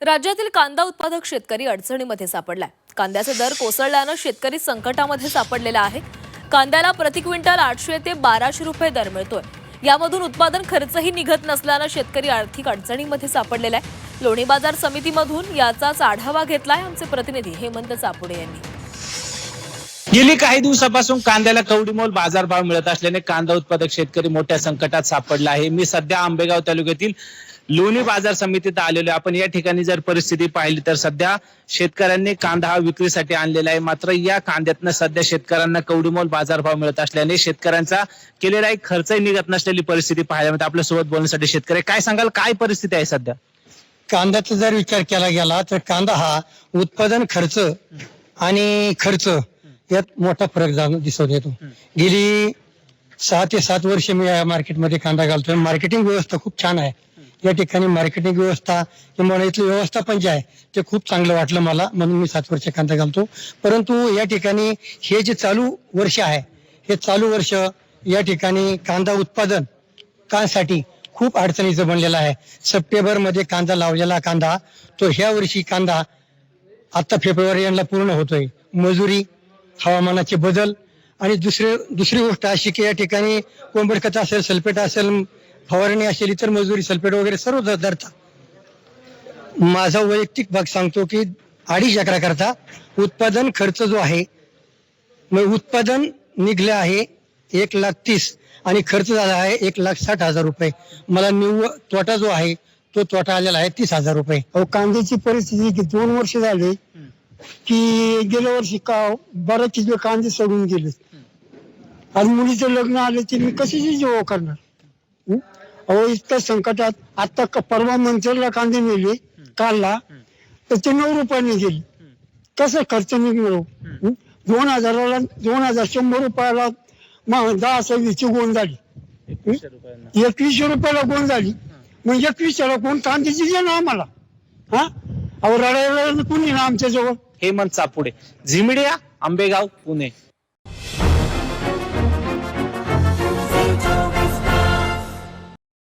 राज्यातील कांदा उत्पादक शेतकरी अडचणीमध्ये सापडलाय। कांद्याचे दर कोसळल्याने शेतकरी संकटामध्ये सापडलेला आहे। कांद्याला प्रति क्विंटल 800 ते 1200 रुपये दर मिळतोय। यामधून उत्पादन खर्चही निघत नसल्याने शेतकरी आर्थिक अडचणीमध्ये सापडलेला आहे। लोणी बाजार समितीमधून याचाच आढावा घेतलाय आमचे प्रतिनिधी हेमंत चापुडे यांनी। गेली काही दिवसापासून कांद्याला कवडीमोल बाजारभाव मिळत असल्याने कांदा उत्पादक शेतकरी मोठ्या संकटात सापडला आहे। मी सध्या आंबेगाव तालुक्यातील लोणी बाजार समितीत आलेलो आहे। आपण या ठिकाणी जर परिस्थिती पाहिली तर सध्या शेतकऱ्यांनी कांदा हा विक्रीसाठी आणलेला आहे। मात्र या कांद्यातनं सध्या शेतकऱ्यांना कवडीमोल बाजारभाव मिळत असल्याने शेतकऱ्यांचा केलेला एक खर्चही निघत नसलेली परिस्थिती पाहायला मिळते। आपल्या सोबत बोलण्यासाठी शेतकरी काय सांगाल, काय परिस्थिती आहे सध्या? कांद्याचा जर विचार केला गेला तर कांदा हा उत्पादन खर्च आणि खर्च यात मोठा फरक दिसून येतो। गेली 6 ते 7 वर्ष मी या मार्केटमध्ये कांदा घालतोय। मार्केटिंग व्यवस्था खूप छान आहे या ठिकाणी। मार्केटिंग व्यवस्था किंवा इथलं व्यवस्थापन जे आहे ते खूप चांगलं वाटलं मला, म्हणून मी 7 वर्ष कांदा घालतो। परंतु या ठिकाणी हे जे चालू वर्ष आहे, हे चालू वर्ष या ठिकाणी कांदा उत्पादन कांसाठी खूप अडचणीचं बनलेला आहे। सप्टेंबर मध्ये कांदा लावलेला कांदा तो ह्या वर्षी कांदा आता फेब्रुवारी यांना पूर्ण होतोय। मजुरी, हवामानाचे बदल आणि दुसरी गोष्ट अशी की या ठिकाणी कोंबड खत असेल, सल्फेट असेल, फवारणी असेल, इतर मजुरी, सल्फेट वगैरे सर्व धरतात। माझा वैयक्तिक भाग सांगतो की 2.5 एकराकरता उत्पादन खर्च जो आहे, मग उत्पादन निघले आहे 1,30,000 आणि खर्च झाला आहे 1,60,000 रुपये। मला तोटा जो आहे तो तोटा आलेला आहे 30,000 रुपये। कांद्याची परिस्थिती की 2 वर्ष झाली की गेल्या वर्षी बरेच कांदे सोडून गेले आणि मुलीचं लग्न आले ते मी कशाची जेव्हा करणार? अहो इतक्या संकटात आता परवा मंचरला कांदे नेले काढला तर ते 9 रुपयाने गेले। कसं खर्च निघणार? 2,000ला 2,100 रुपयाला 10-20 गोण झाली, 2100 रुपयाला गोण झाली। मग 2100ला कोण कांद्याची दे ना आम्हाला? हा अहो रडायला कोणी ना आमच्या जवळ। Hemant Chapude, Zee Media, Ambegaon, Pune.